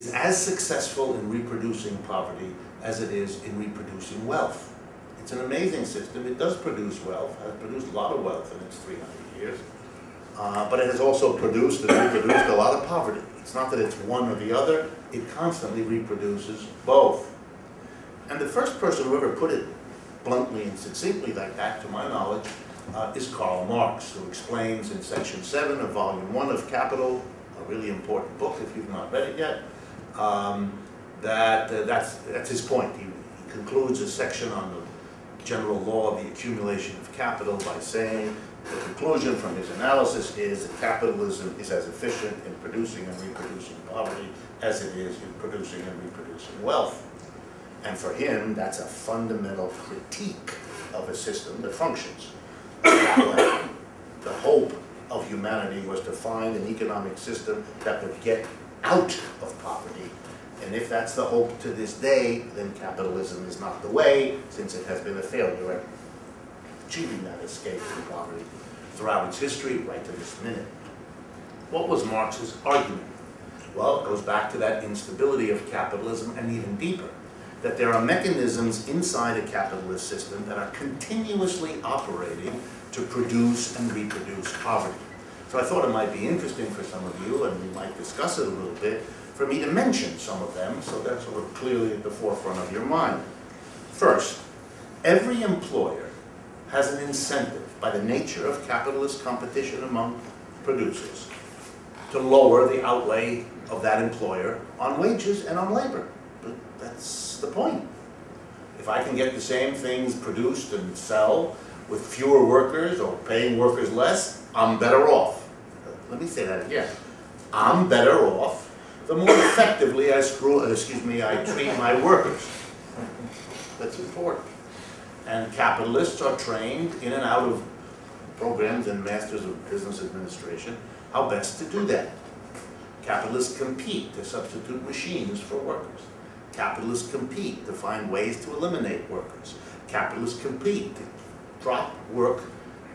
is as successful in reproducing poverty as it is in reproducing wealth. It's an amazing system. It does produce wealth, has produced a lot of wealth in its 300 years, but it has also produced and reproduced a lot of poverty. It's not that it's one or the other, it constantly reproduces both. And the first person who ever put it bluntly and succinctly like that, to my knowledge, is Karl Marx, who explains in section 7 of volume 1 of Capital, a really important book if you've not read it yet, that's his point. He concludes a section on the general law of the accumulation of capital by saying the conclusion from his analysis is that capitalism is as efficient in producing and reproducing poverty as it is in producing and reproducing wealth. And for him, that's a fundamental critique of a system that functions that way. The hope of humanity was to find an economic system that would get out of poverty. And if that's the hope to this day, then capitalism is not the way, since it has been a failure at achieving that escape from poverty throughout its history, right to this minute. What was Marx's argument? Well, it goes back to that instability of capitalism, and even deeper, that there are mechanisms inside a capitalist system that are continuously operating to produce and reproduce poverty. So I thought it might be interesting for some of you, and we might discuss it a little bit, for me to mention some of them so they're sort of clearly at the forefront of your mind. First, every employer has an incentive by the nature of capitalist competition among producers to lower the outlay of that employer on wages and on labor. But that's the point. If I can get the same things produced and sell with fewer workers or paying workers less, I'm better off. Let me say that again. I'm better off the more effectively I treat my workers. That's important. And capitalists are trained in and out of programs and masters of business administration how best to do that. Capitalists compete to substitute machines for workers. Capitalists compete to find ways to eliminate workers. Capitalists compete to drop work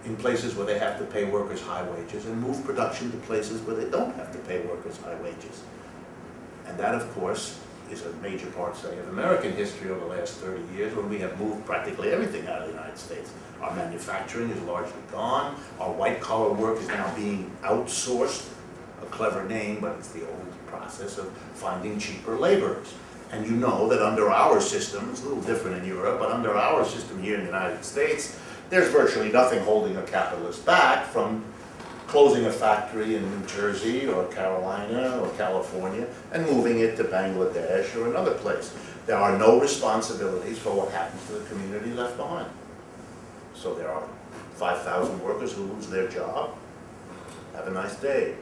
in places where they have to pay workers high wages and move production to places where they don't have to pay workers high wages. And that, of course, is a major part, say, of American history over the last 30 years, when we have moved practically everything out of the United States. Our manufacturing is largely gone. Our white-collar work is now being outsourced. A clever name, but it's the old process of finding cheaper laborers. And you know that under our system, it's a little different in Europe, but under our system here in the United States, there's virtually nothing holding a capitalist back from closing a factory in New Jersey or Carolina or California and moving it to Bangladesh or another place. There are no responsibilities for what happens to the community left behind. So there are 5,000 workers who lose their job. Have a nice day.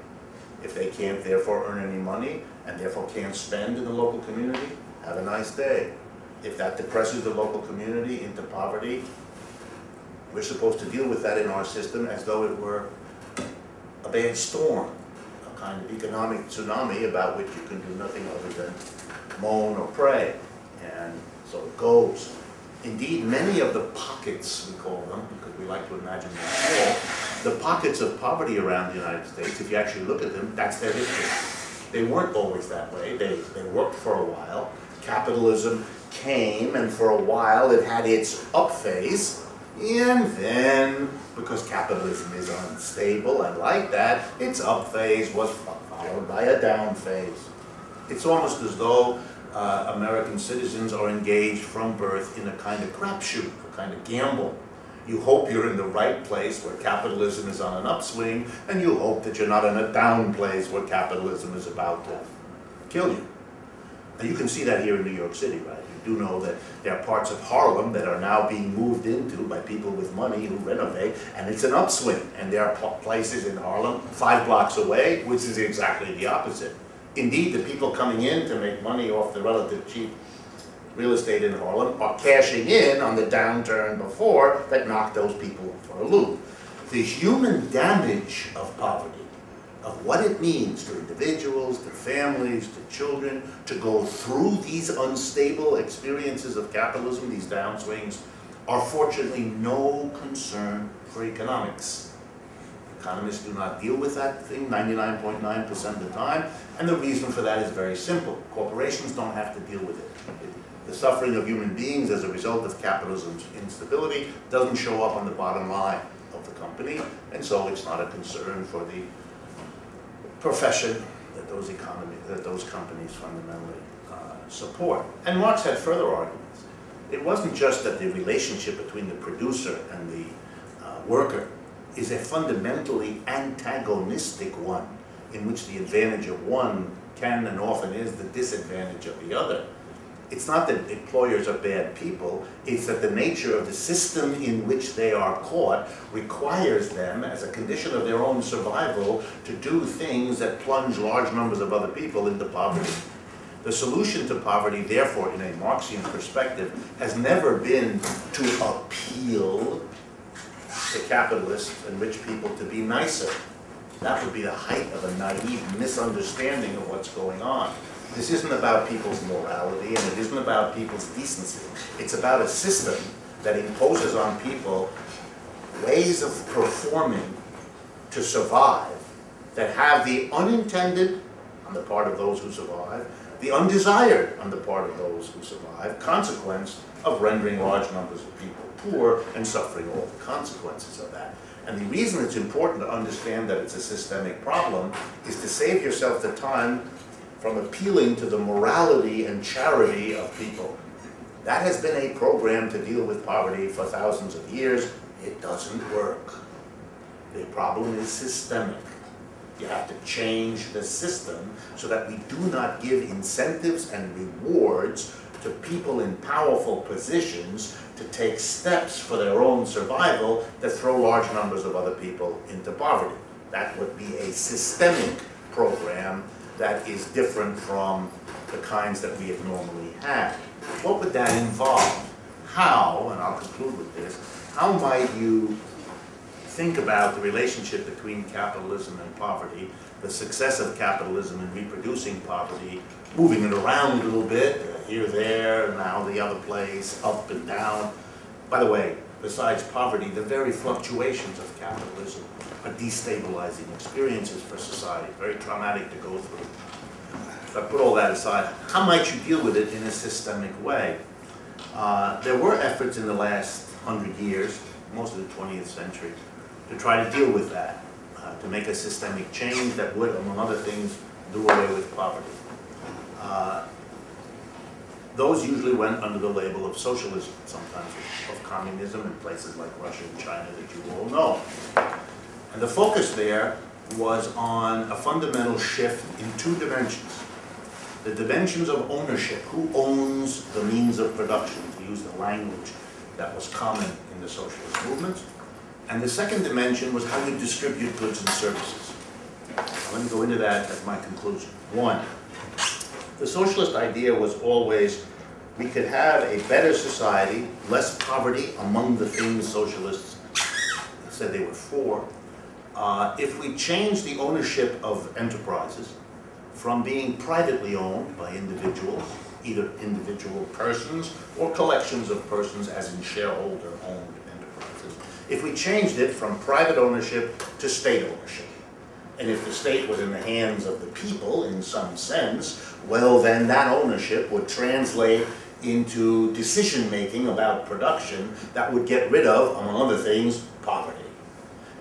If they can't therefore earn any money and therefore can't spend in the local community, have a nice day. If that depresses the local community into poverty, we're supposed to deal with that in our system as though it were a bad storm, a kind of economic tsunami about which you can do nothing other than moan or pray. And so it goes. Indeed, many of the pockets, we call them, because we like to imagine them small, the pockets of poverty around the United States, if you actually look at them, that's their history. They weren't always that way. They worked for a while. Capitalism came, and for a while it had its up phase. And then, because capitalism is unstable and like that, its up phase was followed by a down phase. It's almost as though American citizens are engaged from birth in a kind of crapshoot, a kind of gamble. You hope you're in the right place where capitalism is on an upswing, and you hope that you're not in a down place where capitalism is about to kill you. Now you can see that here in New York City, right? You do know that there are parts of Harlem that are now being moved into by people with money who renovate, and it's an upswing. And there are places in Harlem 5 blocks away, which is exactly the opposite. Indeed, the people coming in to make money off the relative cheap real estate in Harlem are cashing in on the downturn before that knocked those people for a loop. The human damage of poverty, of what it means to individuals, to families, to children, to go through these unstable experiences of capitalism, these downswings, are fortunately no concern for economics. Economists do not deal with that thing 99.9% of the time, and the reason for that is very simple. Corporations don't have to deal with it. The suffering of human beings as a result of capitalism's instability doesn't show up on the bottom line of the company, and so it's not a concern for the profession that those companies fundamentally support. And Marx had further arguments. It wasn't just that the relationship between the producer and the worker is a fundamentally antagonistic one, in which the advantage of one can and often is the disadvantage of the other. It's not that employers are bad people, it's that the nature of the system in which they are caught requires them, as a condition of their own survival, to do things that plunge large numbers of other people into poverty. The solution to poverty, therefore, in a Marxian perspective, has never been to appeal to capitalists and rich people to be nicer. That would be the height of a naive misunderstanding of what's going on. This isn't about people's morality, and it isn't about people's decency. It's about a system that imposes on people ways of performing to survive that have the unintended, on the part of those who survive, the undesired, on the part of those who survive, consequence of rendering large numbers of people poor and suffering all the consequences of that. And the reason it's important to understand that it's a systemic problem is to save yourself the time from appealing to the morality and charity of people. That has been a program to deal with poverty for thousands of years. It doesn't work. The problem is systemic. You have to change the system so that we do not give incentives and rewards to people in powerful positions to take steps for their own survival that throw large numbers of other people into poverty. That would be a systemic program that is different from the kinds that we have normally had. What would that involve? How, and I'll conclude with this, how might you think about the relationship between capitalism and poverty, the success of capitalism in reproducing poverty, moving it around a little bit, here, there, now the other place, up and down. By the way, besides poverty, the very fluctuations of capitalism are destabilizing experiences for society, very traumatic to go through. But put all that aside, how might you deal with it in a systemic way? There were efforts in the last 100 years, most of the 20th century, to try to deal with that, to make a systemic change that would, among other things, do away with poverty. Those usually went under the label of socialism, sometimes of communism in places like Russia and China that you all know. And the focus there was on a fundamental shift in two dimensions. The dimensions of ownership, who owns the means of production, to use the language that was common in the socialist movements. And the second dimension was how you distribute goods and services. Let me go into that as my conclusion. One, the socialist idea was always we could have a better society, less poverty among the things socialists said they were for, if we change the ownership of enterprises from being privately owned by individuals, either individual persons or collections of persons as in shareholder-owned enterprises, if we changed it from private ownership to state ownership. And if the state was in the hands of the people in some sense, well then that ownership would translate into decision-making about production that would get rid of, among other things, poverty.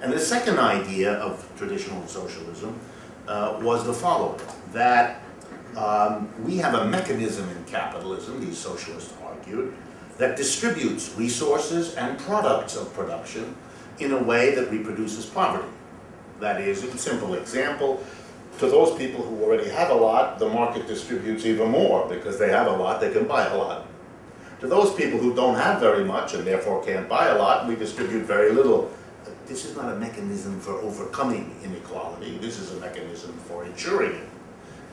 And the second idea of traditional socialism was the following, that we have a mechanism in capitalism, these socialists argued, that distributes resources and products of production in a way that reproduces poverty. That is, in a simple example, to those people who already have a lot, the market distributes even more because they have a lot, they can buy a lot. To those people who don't have very much and therefore can't buy a lot, we distribute very little. This is not a mechanism for overcoming inequality, this is a mechanism for ensuring it.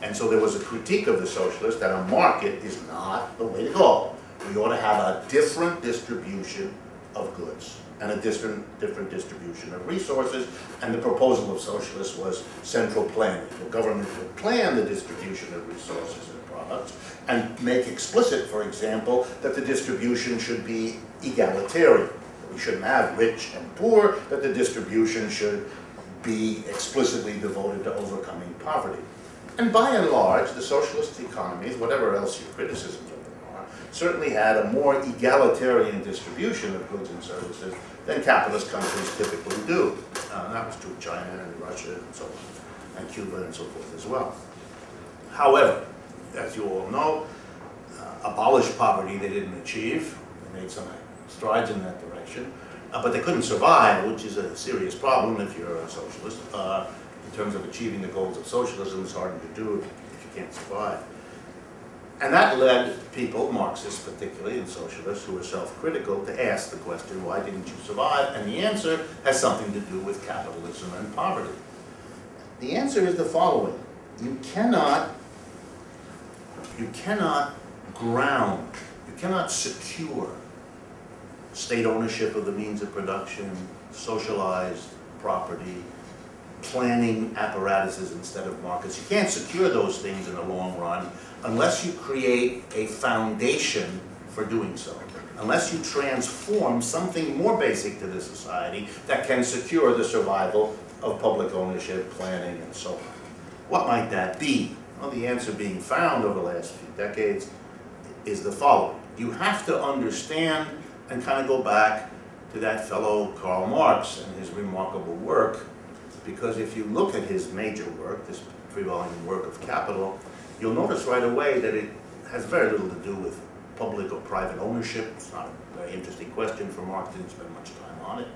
And so there was a critique of the socialists that a market is not the way to go. We ought to have a different distribution of goods and a different distribution of resources, and the proposal of socialists was central planning. The government would plan the distribution of resources and products and make explicit, for example, that the distribution should be egalitarian. We shouldn't have rich and poor, that the distribution should be explicitly devoted to overcoming poverty. And by and large, the socialist economies, whatever else your criticisms of them are, certainly had a more egalitarian distribution of goods and services than capitalist countries typically do. And that was true of China and Russia and so on, and Cuba and so forth as well. However, as you all know, abolish poverty they didn't achieve. They made some strides in that direction, but they couldn't survive, which is a serious problem if you're a socialist. In terms of achieving the goals of socialism, it's harder to do if you can't survive. And that led people, Marxists particularly, and socialists who were self-critical, to ask the question, why didn't you survive? And the answer has something to do with capitalism and poverty. The answer is the following. You cannot ground, you cannot secure state ownership of the means of production, socialized property, planning apparatuses instead of markets. You can't secure those things in the long run unless you create a foundation for doing so, unless you transform something more basic to the society that can secure the survival of public ownership, planning, and so on. What might that be? Well, the answer being found over the last few decades is the following. You have to understand and kind of go back to that fellow Karl Marx and his remarkable work, because if you look at his major work, this three-volume work of Capital, you'll notice right away that it has very little to do with public or private ownership. It's not a very interesting question for Marx, didn't spend much time on it,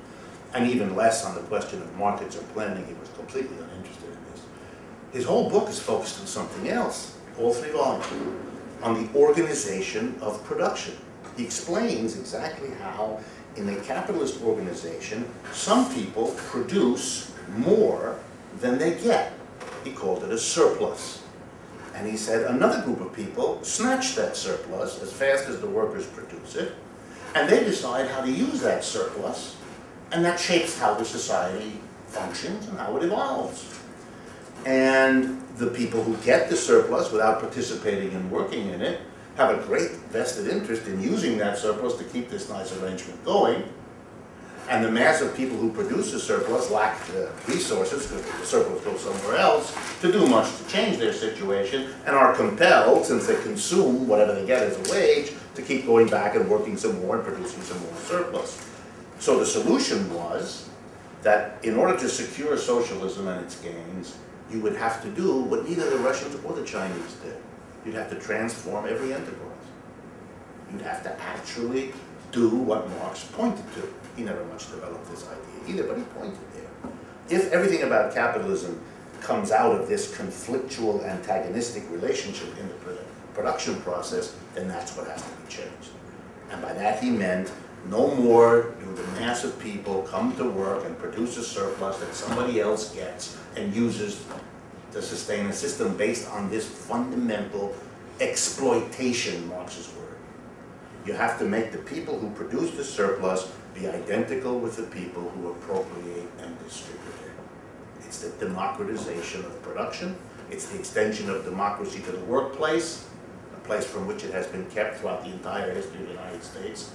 and even less on the question of markets or planning. He was completely uninterested in this. His whole book is focused on something else, all three volumes, on the organization of production. He explains exactly how, in a capitalist organization, some people produce more than they get. He called it a surplus. And he said another group of people snatch that surplus as fast as the workers produce it, and they decide how to use that surplus, and that shapes how the society functions and how it evolves. And the people who get the surplus without participating and working in it have a great vested interest in using that surplus to keep this nice arrangement going. And the mass of people who produce the surplus lack the resources, because the surplus goes somewhere else, to do much to change their situation, and are compelled, since they consume whatever they get as a wage, to keep going back and working some more and producing some more surplus. So the solution was that in order to secure socialism and its gains, you would have to do what neither the Russians or the Chinese did. You'd have to transform every enterprise. You'd have to actually do what Marx pointed to. He never much developed this idea either, but he pointed there. If everything about capitalism comes out of this conflictual, antagonistic relationship in the production process, then that's what has to be changed. And by that he meant no more do the mass of people come to work and produce a surplus that somebody else gets and uses to sustain a system based on this fundamental exploitation, Marx's word. You have to make the people who produce the surplus be identical with the people who appropriate and distribute it. It's the democratization of production. It's the extension of democracy to the workplace, a place from which it has been kept throughout the entire history of the United States.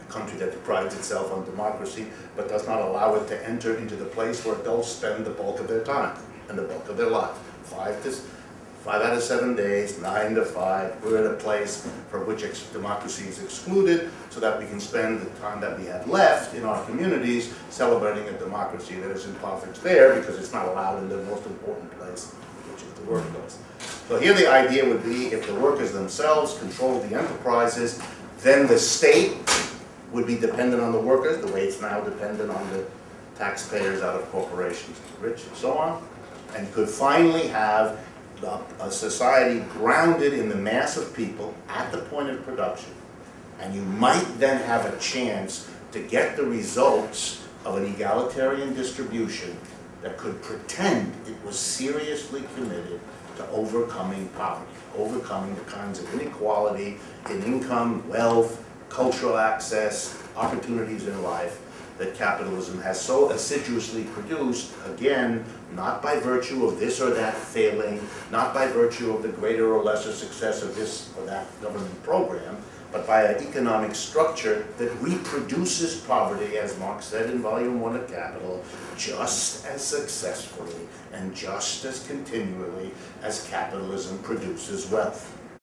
A country that prides itself on democracy, but does not allow it to enter into the place where adults spend the bulk of their time and the bulk of their life. 5 out of 7 days, 9 to 5, we're at a place for which democracy is excluded, so that we can spend the time that we have left in our communities celebrating a democracy that is impoverished there because it's not allowed in the most important place, which is the workplace. So here the idea would be, if the workers themselves control the enterprises, then the state would be dependent on the workers, the way it's now dependent on the taxpayers out of corporations, the rich and so on, and could finally have a society grounded in the mass of people at the point of production. And you might then have a chance to get the results of an egalitarian distribution that could pretend it was seriously committed to overcoming poverty, overcoming the kinds of inequality in income, wealth, cultural access, opportunities in life that capitalism has so assiduously produced, again, not by virtue of this or that failing, not by virtue of the greater or lesser success of this or that government program, but by an economic structure that reproduces poverty, as Marx said in Volume 1 of Capital, just as successfully and just as continually as capitalism produces wealth.